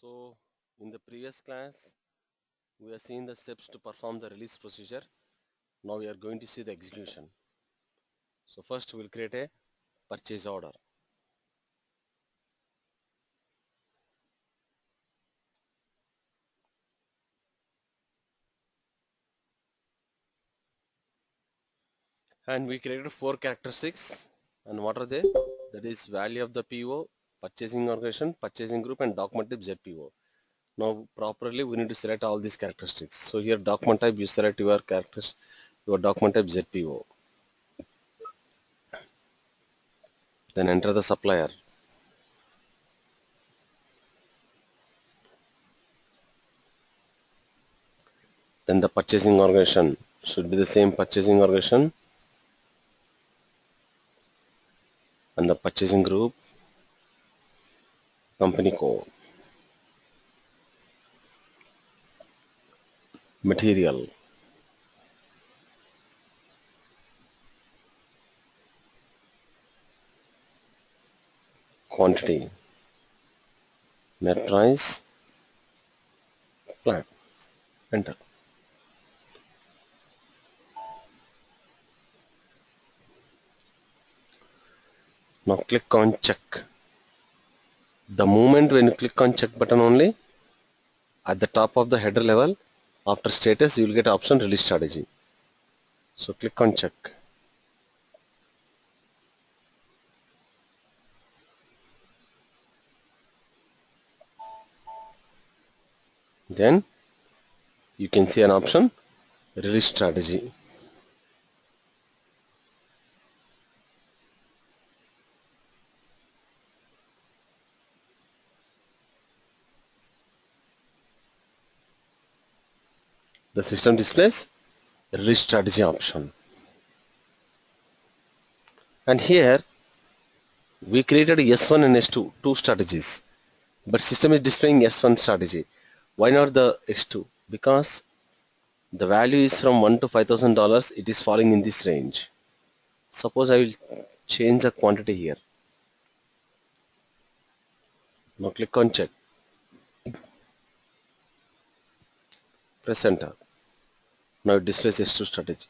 So in the previous class, we have seen the steps to perform the release procedure. Now we are going to see the execution. So first we'll create a purchase order. And we created four characteristics. And what are they? That is value of the PO, purchasing organization, purchasing group, and document type ZPO. Now properly we need to select all these characteristics. So here document type, you select your characters, your document type ZPO. Then enter the supplier. Then the purchasing organization should be the same purchasing organization, and the purchasing group, company code, material, quantity, net price, plan. Enter. Now click on check. The moment when you click on check button only, at the top of the header level, after status, you will get option release strategy. So click on check. Then you can see an option release strategy. The system displays release strategy option. And here we created S1 and S2, two strategies. But system is displaying S1 strategy. Why not the S2? Because the value is from $1 to $5,000. It is falling in this range. Suppose I will change the quantity here. Now click on check. Press enter. Now it displays S2 strategy.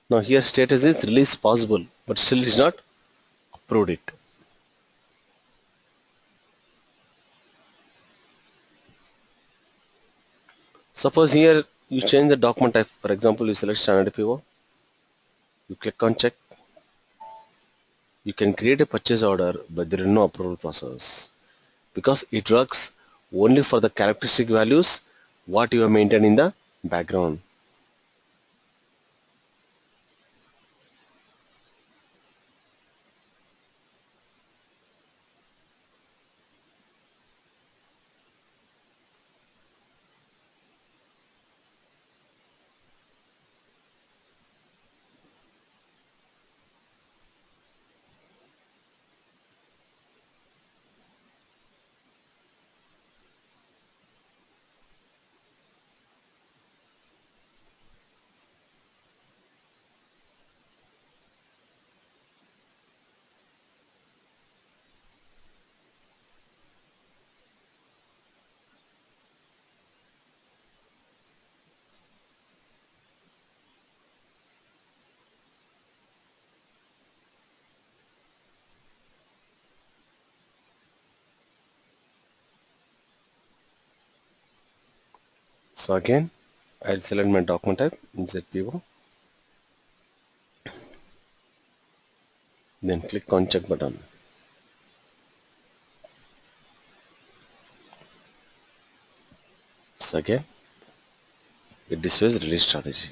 Now here status is release possible, but still it is not approved it. Suppose here you change the document type. For example, you select standard PO. You click on check. You can create a purchase order, but there is no approval process because it works only for the characteristic values what you have maintained in the background. So again, I'll select my document type ZPO. Then click on check button. So again, it displays release strategy.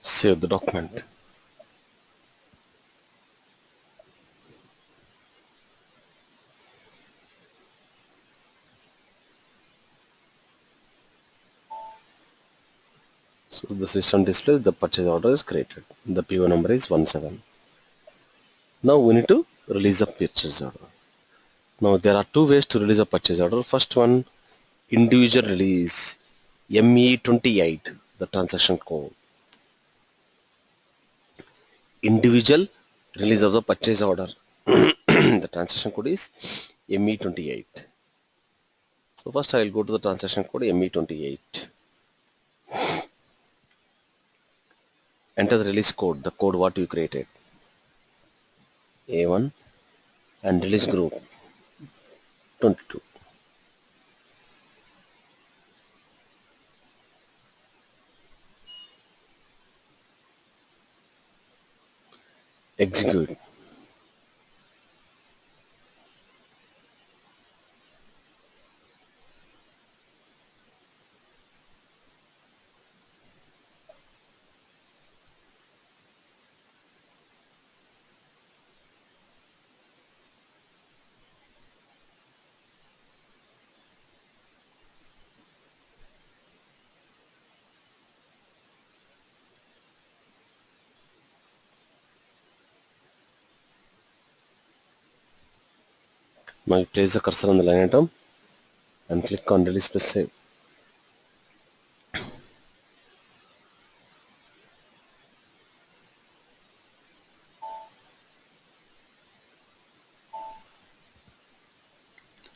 Save the document. So the system displays the purchase order is created. The PO number is 17. Now we need to release the purchase order. Now there are two ways to release a purchase order. First one, individual release, ME28, the transaction code. Individual release of the purchase order. The transaction code is ME28. So first I will go to the transaction code ME28. Enter the release code, the code what you created. A1 and release group 22. Execute. Now you place the cursor on the line item and click on release plus save.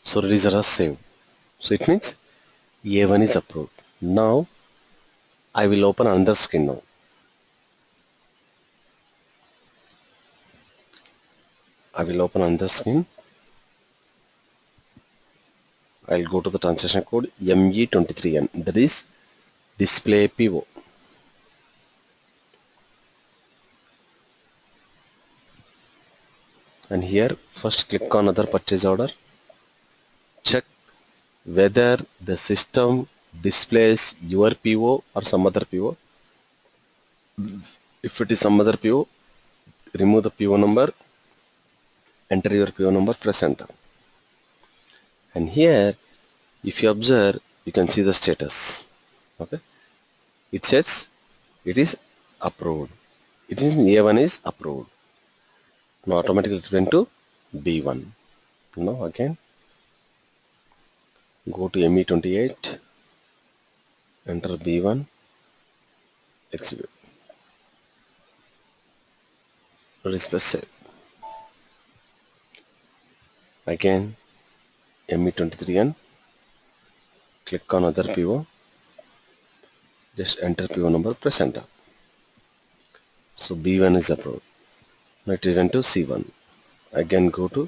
So release order save. So it means A1 is approved. Now I will open another screen now. I will open another screen. I'll go to the transaction code ME23N, that is display PO. And here first click on other purchase order. Check whether the system displays your PO or some other PO. If it is some other PO, remove the PO number, enter your PO number, press enter. And here if you observe, you can see the status. Okay, it says it is approved. It is A1 is approved. Now automatically it went to B1. Now again go to ME28, enter B1, execute, release plus save. Again ME23N, click on other PO, just enter PO number, press enter. So B1 is approved. Now it went to C1. Again go to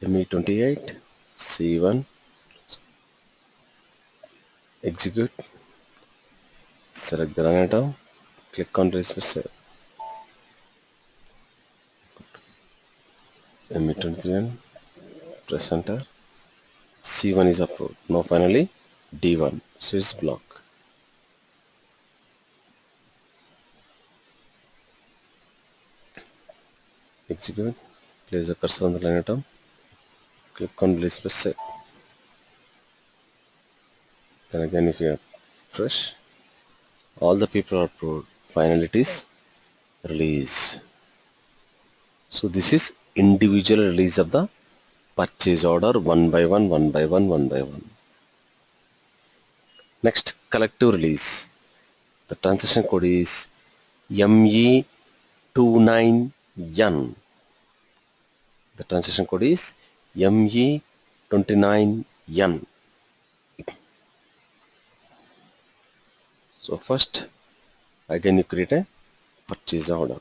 ME28, C1, execute, select the line item, click on release plus save. ME23N, press enter. C1 is approved. Now finally D1, switch block. Execute, place the cursor on the line item, click on release plus save. Then again if you have fresh, all the people are approved. Finally it is release. So this is individual release of the purchase order one by one, one by one, one by one. Next, collective release. The transaction code is ME29N. The transaction code is ME29N. So first, again you create a purchase order.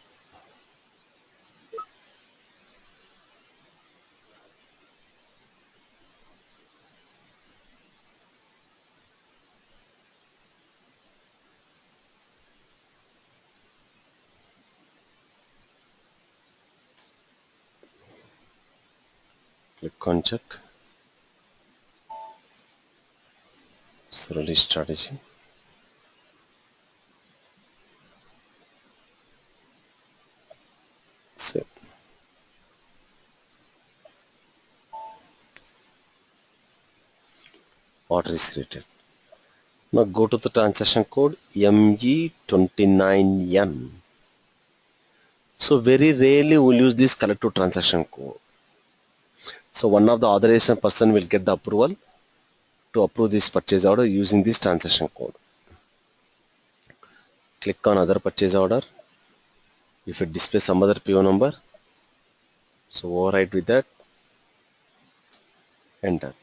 Click on check. So release strategy. Save. Order is created. Now go to the transaction code ME29N. So very rarely we'll use this collective transaction code. So one of the authorization person will get the approval to approve this purchase order using this transaction code. Click on other purchase order. If it displays some other PO number, so override with that, enter.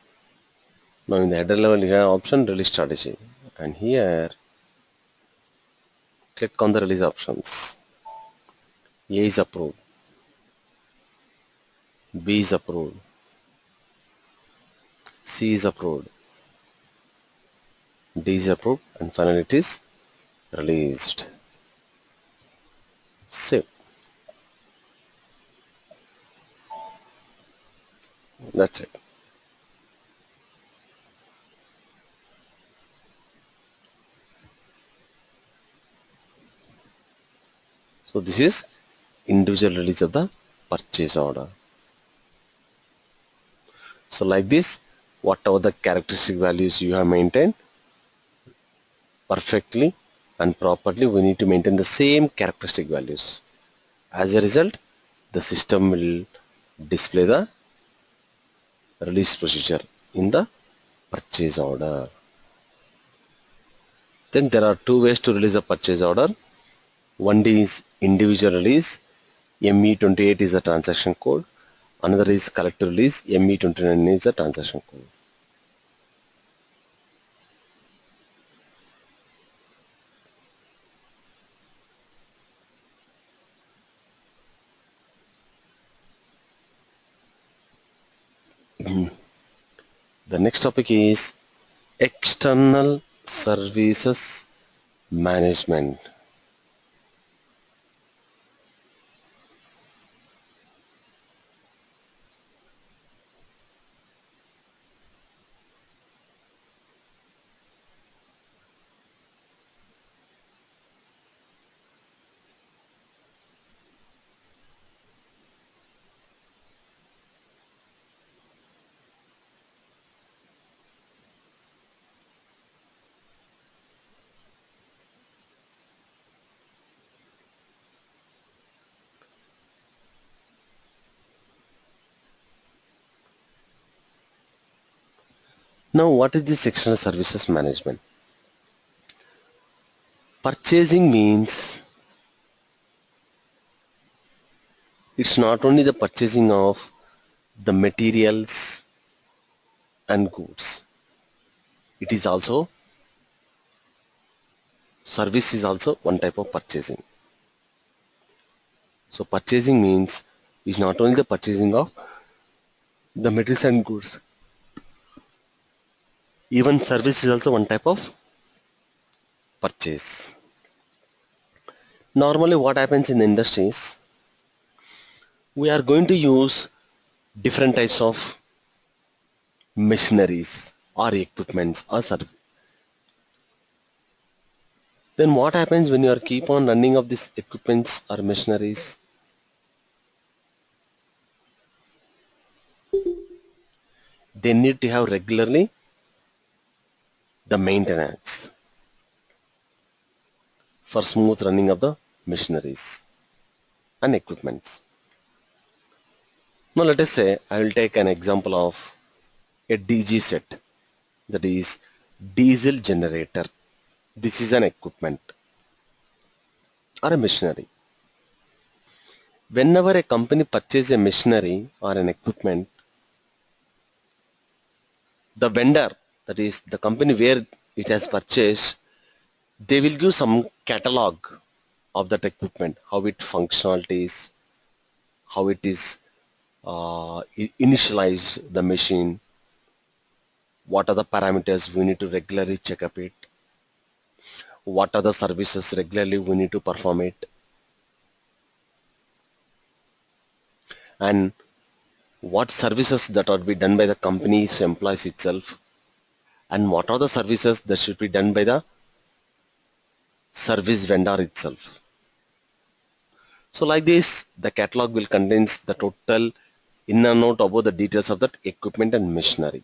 Now in the header level you have option release strategy, and here click on the release options. A is approved, B is approved, C is approved, D is approved, and finally it is released. Save. That's it. So this is individual release of the purchase order. So like this, whatever the characteristic values you have maintained perfectly and properly, we need to maintain the same characteristic values. As a result, the system will display the release procedure in the purchase order. Then there are two ways to release a purchase order. One is individual release, ME28 is a transaction code. Another is collective release, ME29 is a transaction code. The next topic is external services management. Now what is this external services management? Purchasing means it's not only the purchasing of the materials and goods, it is also service is also one type of purchasing. So purchasing means is not only the purchasing of the materials and goods, even service is also one type of purchase. Normally what happens in the industries, we are going to use different types of machineries or equipments or service. Then what happens when you are keep on running of these equipments or machineries? They need to have regularly the maintenance for smooth running of the machineries and equipments. Now let us say I will take an example of a DG set, that is diesel generator. This is an equipment or a machinery. Whenever a company purchases a machinery or an equipment, the vendor, that is the company where it has purchased, they will give some catalog of that equipment, how it functionalities, how it is initialize the machine, what are the parameters we need to regularly check up it, what are the services regularly we need to perform it, and what services that are to be done by the company's employees itself, and what are the services that should be done by the service vendor itself. So like this, the catalog will contains the total in and out about the details of that equipment and machinery.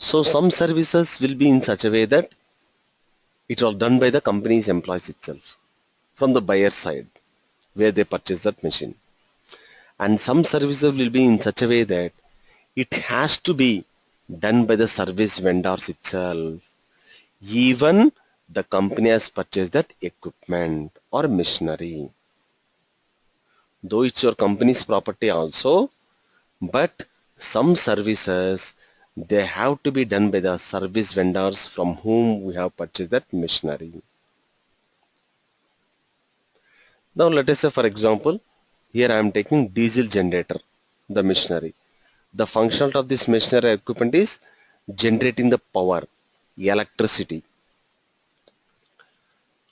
So some services will be in such a way that it was done by the company's employees itself from the buyer side where they purchase that machine. And some services will be in such a way that it has to be done by the service vendors itself, even the company has purchased that equipment or machinery. Though it's your company's property also, but some services they have to be done by the service vendors from whom we have purchased that machinery. Now let us say for example, here I am taking diesel generator, the machinery. The function of this machinery equipment is generating the power, electricity.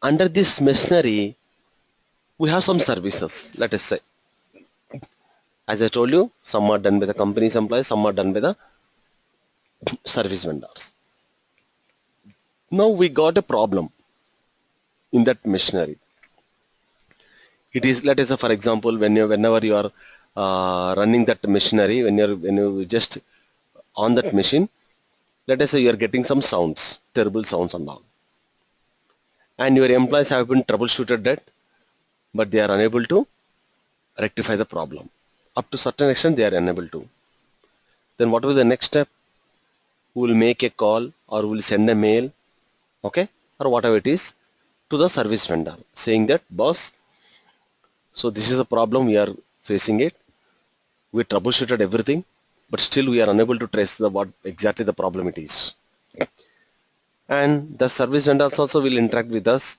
Under this machinery, we have some services. Let us say, as I told you, some are done by the company's employees, some are done by the service vendors. Now we got a problem in that machinery. It is, let us say for example, whenever you are running that machinery, when you just on that machine, let us say you are getting some sounds, terrible sounds and all, and your employees have been troubleshooted that, but they are unable to rectify the problem. Up to certain extent they are unable to. Then what will be the next step? We will make a call or we will send a mail, okay, or whatever it is, to the service vendor saying that, boss, so this is a problem we are facing it. We troubleshooted everything, but still we are unable to trace the what exactly the problem it is. And the service vendors also will interact with us.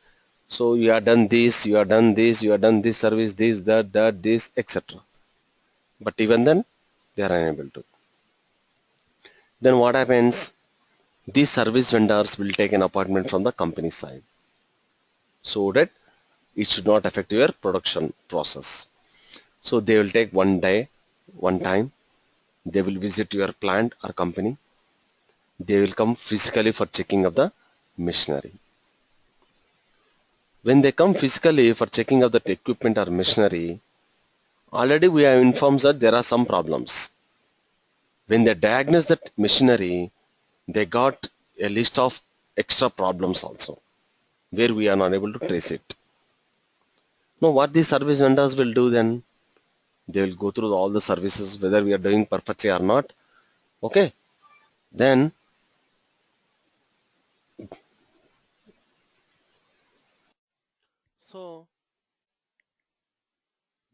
So you have done this, you have done this, you have done this service, this, that, this, etc. But even then, they are unable to. Then what happens? These service vendors will take an appointment from the company side so that it should not affect your production process. So they will take one day, one time, they will visit your plant or company. They will come physically for checking of the machinery. When they come physically for checking of the equipment or machinery, already we have informed that there are some problems. When they diagnose that machinery, they got a list of extra problems also, where we are not able to trace it. Now what these service vendors will do then? They will go through all the services, whether we are doing perfectly or not. Okay. Then so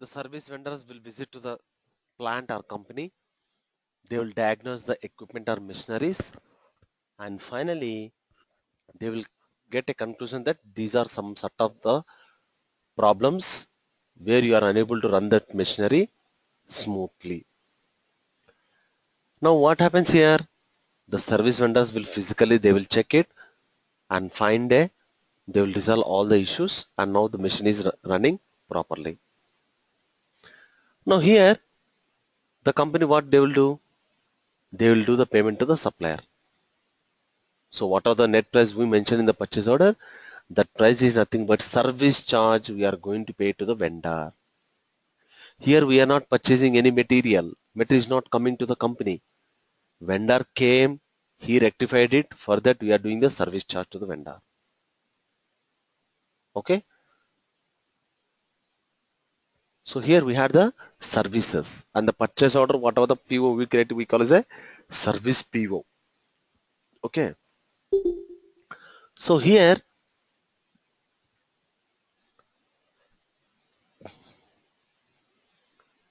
the service vendors will visit to the plant or company. They will diagnose the equipment or machineries, and finally they will get a conclusion that these are some sort of the problems where you are unable to run that machinery smoothly. Now what happens here? The service vendors will physically they will check it and find a they will resolve all the issues, and now the machine is running properly. Now here the company what they will do? They will do the payment to the supplier. So what are the net price we mentioned in the purchase order? That price is nothing but service charge we are going to pay to the vendor. Here we are not purchasing any material. Material is not coming to the company. Vendor came, he rectified it. For that we are doing the service charge to the vendor. Okay. So here we had the services and the purchase order, whatever the PO we create, we call as a service PO. Okay. So here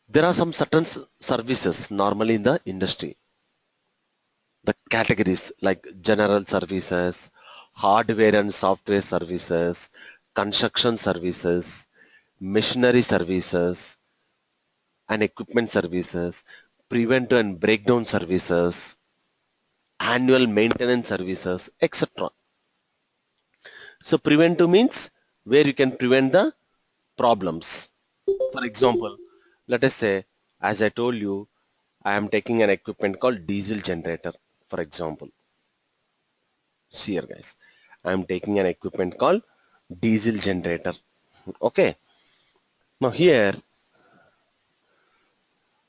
there are some certain services normally in the industry. The categories like general services, hardware and software services, construction services, machinery services, and equipment services, preventive and breakdown services, annual maintenance services, etc. So preventive means where you can prevent the problems. For example, let us say, as I told you, I am taking an equipment called diesel generator, for example. See here guys, I am taking an equipment called diesel generator. Okay. Now here,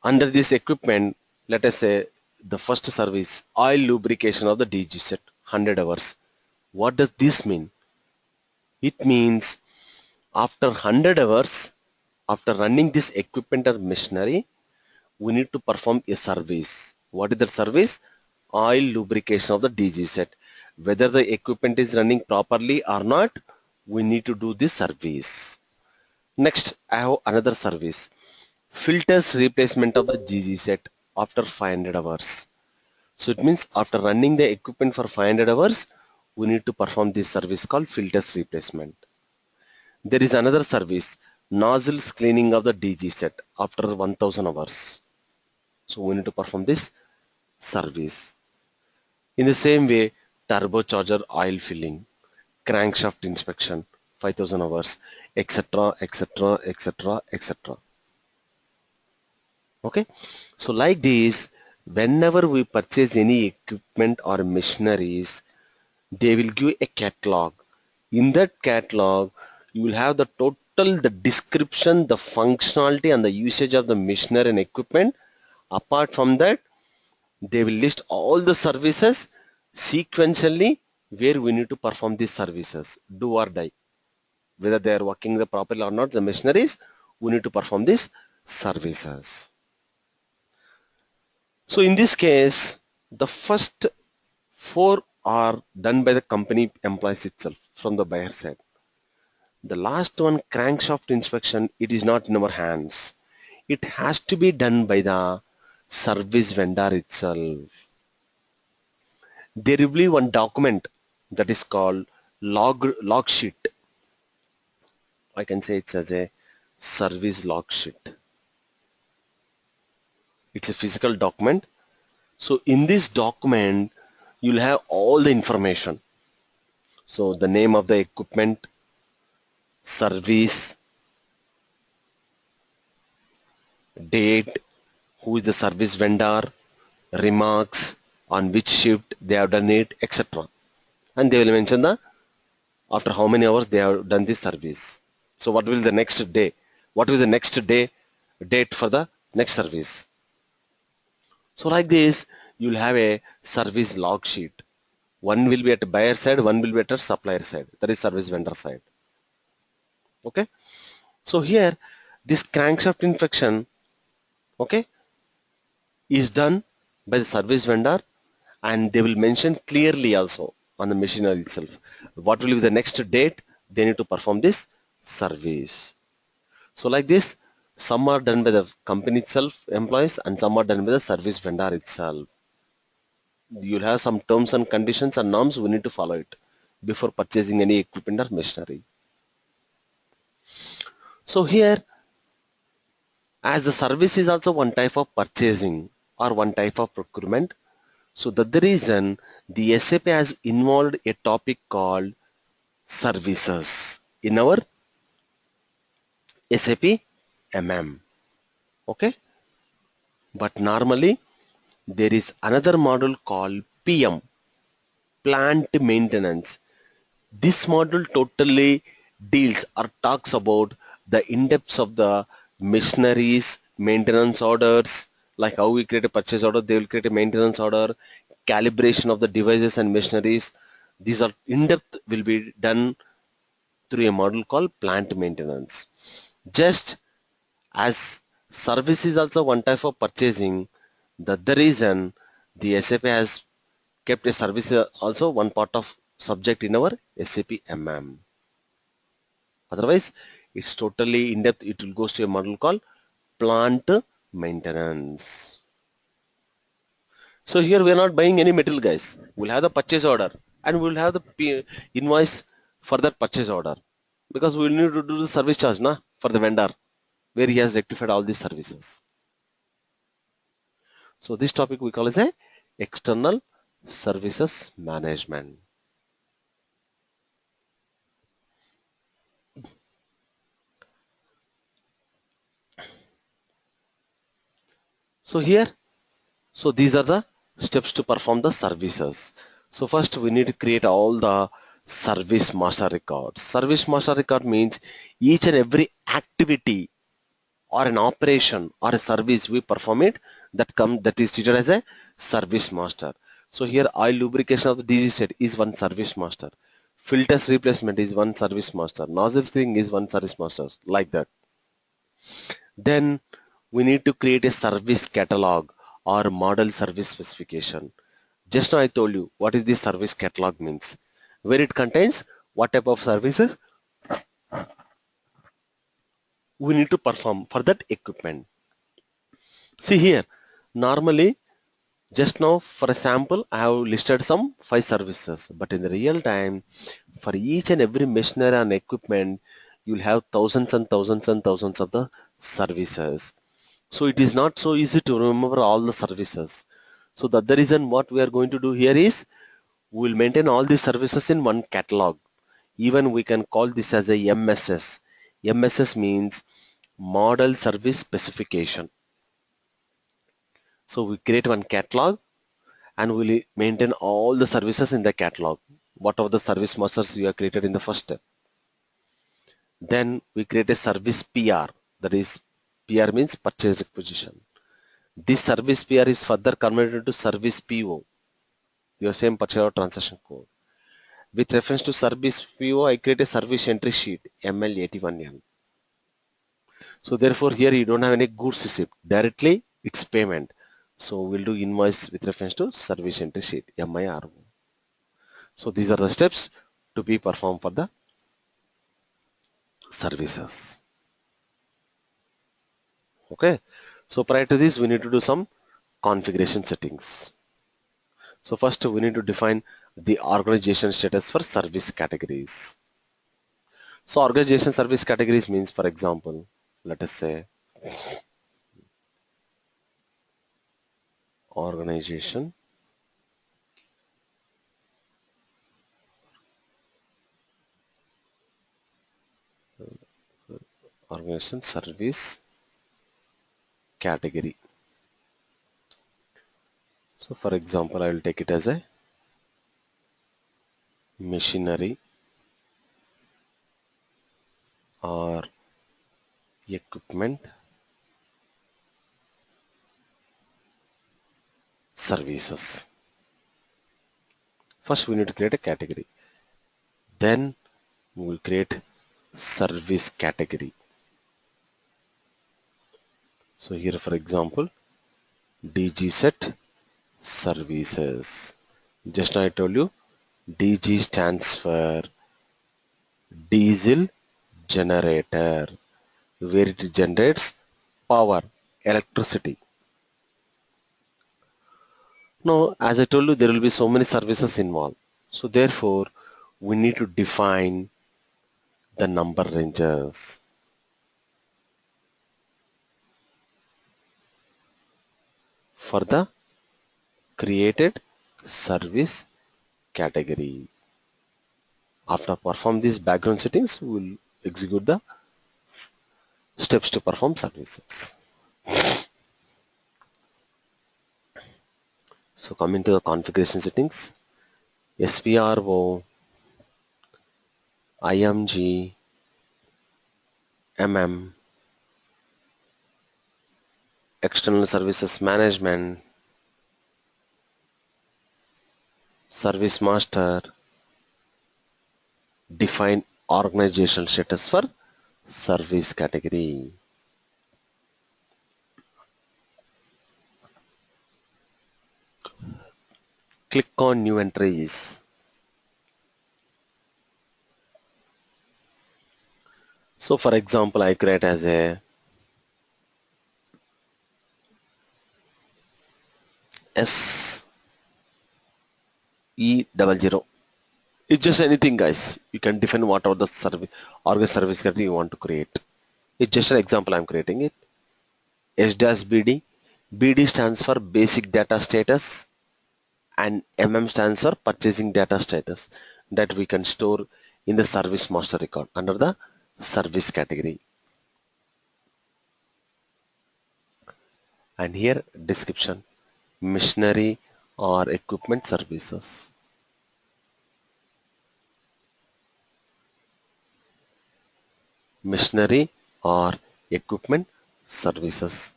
under this equipment, let us say the first service, oil lubrication of the DG set, 100 hours. What does this mean? It means after 100 hours, after running this equipment or machinery, we need to perform a service. What is that service? Oil lubrication of the DG set. Whether the equipment is running properly or not, we need to do this service. Next, I have another service. Filters replacement of the DG set after 500 hours. So it means after running the equipment for 500 hours, we need to perform this service called filters replacement. There is another service, nozzles cleaning of the DG set after 1000 hours. So we need to perform this service. In the same way, turbocharger oil filling, crankshaft inspection, 5000 hours, etc., etc., etc., etc. Okay. So like this, whenever we purchase any equipment or machineries, they will give a catalog. In that catalog, you will have the total, the description, the functionality and the usage of the machinery and equipment. Apart from that, they will list all the services sequentially where we need to perform these services, do or die. Whether they are working properly or not, the machineries, we need to perform these services. So in this case, the first 4 are done by the company employees itself from the buyer side. The last one, crankshaft inspection, it is not in our hands. It has to be done by the service vendor itself. There will be one document that is called log sheet. I can say it's as a service log sheet. It's a physical document. So in this document, you'll have all the information. So the name of the equipment, service, date, who is the service vendor, remarks, on which shift they have done it, etc. And they will mention the after how many hours they have done this service. So what will the next day? What will the next day date for the next service? So like this, you'll have a service log sheet. One will be at the buyer side, one will be at the supplier side. That is service vendor side. Okay. So here, this crankshaft inspection, okay, is done by the service vendor, and they will mention clearly also on the machinery itself what will be the next date they need to perform this service. So like this, some are done by the company itself, employees, and some are done by the service vendor itself. You'll have some terms and conditions and norms, we need to follow it before purchasing any equipment or machinery. So here, as the service is also one type of purchasing or one type of procurement, so that's the reason the SAP has involved a topic called services in our SAP MM. Okay. But normally there is another module called PM, plant maintenance. This module totally deals or talks about the in-depth of the machineries, maintenance orders, like how we create a purchase order, they will create a maintenance order, calibration of the devices and machineries. These are in-depth will be done through a module called plant maintenance. Just as service is also one type of purchasing, that's the reason the SAP has kept a service also one part of subject in our SAP MM. Otherwise, it's totally in depth. It will go to a module called plant maintenance. So here we are not buying any material, guys. We'll have the purchase order and we'll have the invoice for that purchase order, because we'll need to do the service charge for the vendor where he has rectified all these services. So this topic we call as a external services management. So here, so these are the steps to perform the services. So first we need to create all the service master records. Service master record means each and every activity or an operation or a service we perform it, that is treated as a service master. So here oil lubrication of the DG set is one service master. Filters replacement is one service master. Nozzle thing is one service master, like that. Then we need to create a service catalog or model service specification. Just now I told you what is this service catalog means, where it contains what type of services we need to perform for that equipment. See here, normally just now for a sample I have listed some 5 services, but in the real time for each and every machinery and equipment you'll have thousands and thousands and thousands of the services. So it is not so easy to remember all the services. So the other reason what we are going to do here is we will maintain all these services in one catalog. Even we can call this as a MSS. MSS means model service specification. So we create one catalog and we'll maintain all the services in the catalog. What are the service masters you have created in the first step. Then we create a service PR, that is PR means purchase requisition. This service PR is further converted to service PO, your same purchase order transaction code. With reference to service PO, I create a service entry sheet ML81N. So therefore here you don't have any goods receipt, directly it's payment. So we'll do invoice with reference to service entry sheet MIRO. So these are the steps to be performed for the services. Okay. So prior to this we need to do some configuration settings. So first we need to define the organization status for service categories. So organization service categories means, for example, let us say organization service category. So for example, I will take it as a machinery or equipment services. First we need to create a category. Then we will create service category. So here for example, DG set services. Just now I told you DG stands for diesel generator, where it generates power, electricity. Now, as I told you, there will be so many services involved. So therefore, we need to define the number ranges. For the created service category. After perform these background settings, we will execute the steps to perform services. So coming to the configuration settings, SPRO, IMG, MM, external services management, service master, define organizational status for service category. Click on new entries. So for example, I create as a SE00. It's just anything, guys. You can define whatever the service category you want to create. It's just an example I'm creating it. S-BD. BD stands for basic data status and MM stands for purchasing data status, that we can store in the service master record under the service category. And here description, machinery or equipment services. Machinery or equipment services.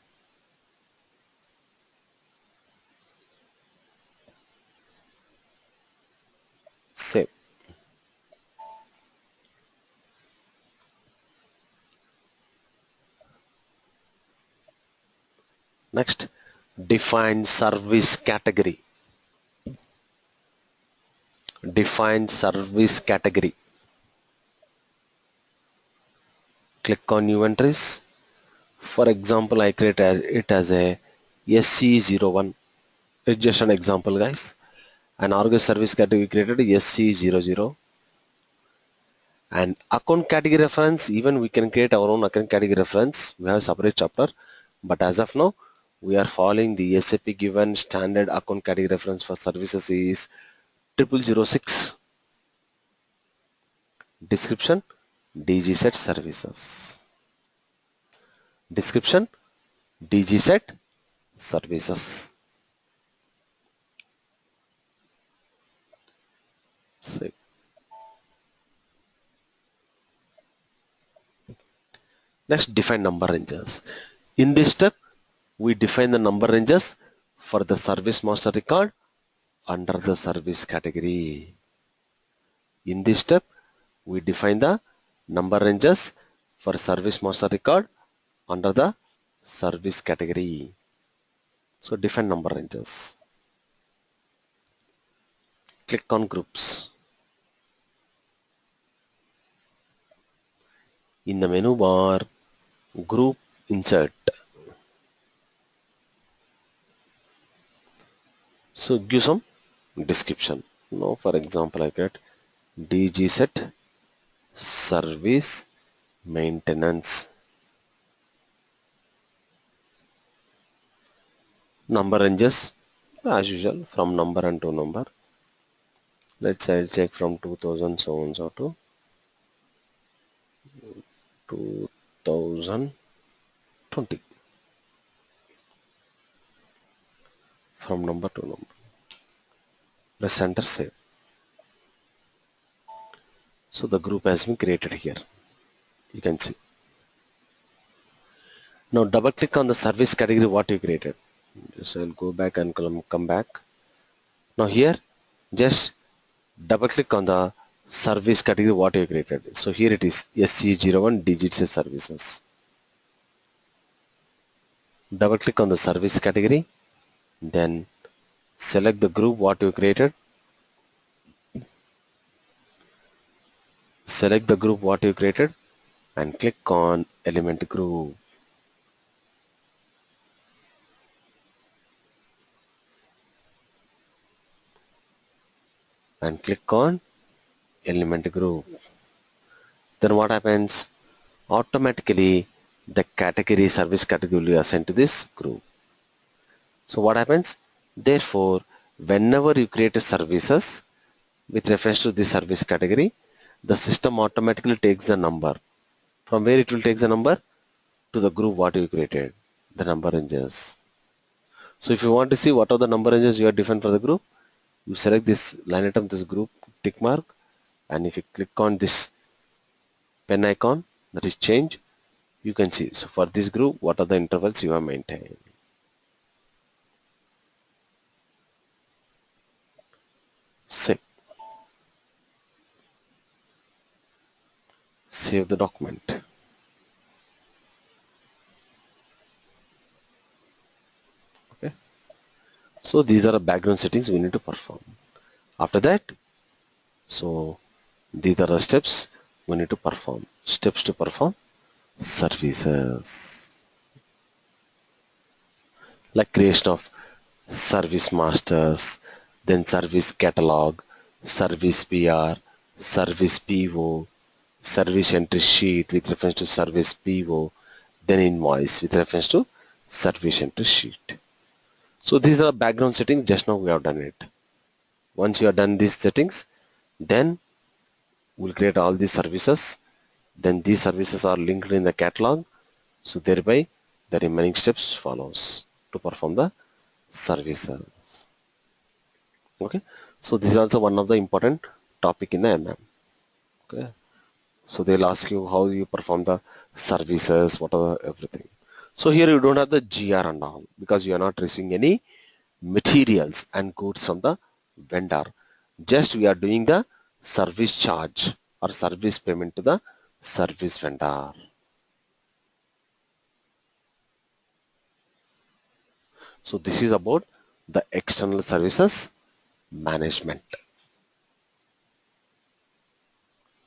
Next, define service category. Define service category. Click on new entries. For example, I create it as a SC01. It's just an example, guys. An Argus service category created SC00. And account category reference, even we can create our own account category reference. We have a separate chapter, but as of now we are following the SAP given standard account category reference for services is 0006. Description, DG set services. Description, DG set services. See. Next, define number ranges. In this step, we define the number ranges for the service master record under the service category. In this step, we define the number ranges for service master record under the service category. So define number ranges. Click on groups. In the menu bar, group insert. So give some description. Now, for example, I get DG set service maintenance. Number ranges as usual from number and to number. Let's say I'll check from 2000 so and so to 2020. From number to number. Press enter, save. So the group has been created here. You can see. Now double click on the service category what you created. Just I'll go back and come back. Now here just double click on the service category what you created. So here it is SC01 digits services. Double click on the service category, then select the group what you created. Select the group what you created and click on element group. And click on element group. Then what happens? Automatically the category service category will be assigned to this group. So what happens? Therefore, whenever you create a services with reference to this service category, the system automatically takes the number. From where it will take the number? To the group what you created, the number ranges. So if you want to see what are the number ranges you have defined for the group, you select this line item, this group tick mark, and if you click on this pen icon, that is change, you can see. So for this group, what are the intervals you have maintained. Save. Save the document. Okay. So these are the background settings we need to perform. After that, so these are the steps we need to perform. Steps to perform services. Like creation of service masters, then service catalog, service PR, service PO, service entry sheet with reference to service PO, then invoice with reference to service entry sheet. So these are background settings. Just now we have done it. Once you have done these settings, then we'll create all these services. Then these services are linked in the catalog. So thereby the remaining steps follows to perform the services. Okay. So this is also one of the important topic in the MM. Okay. So they'll ask you how you perform the services, what are everything. So here you don't have the GR and all because you are not receiving any materials and goods from the vendor. Just we are doing the service charge or service payment to the service vendor. So this is about the external services management.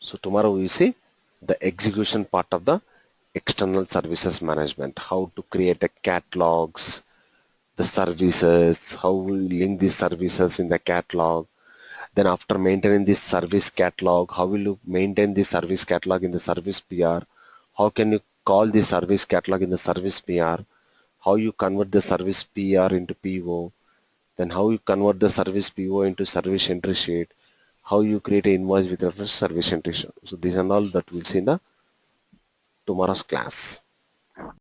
So tomorrow we see the execution part of the external services management, how to create a catalogs, the services, how we link these services in the catalog. Then after maintaining this service catalog, how will you maintain the service catalog in the service PR? How can you call the service catalog in the service PR? How you convert the service PR into PO? Then how you convert the service PO into service entry sheet? How you create an invoice with a service entry sheet? So these are all that we'll see in the tomorrow's class.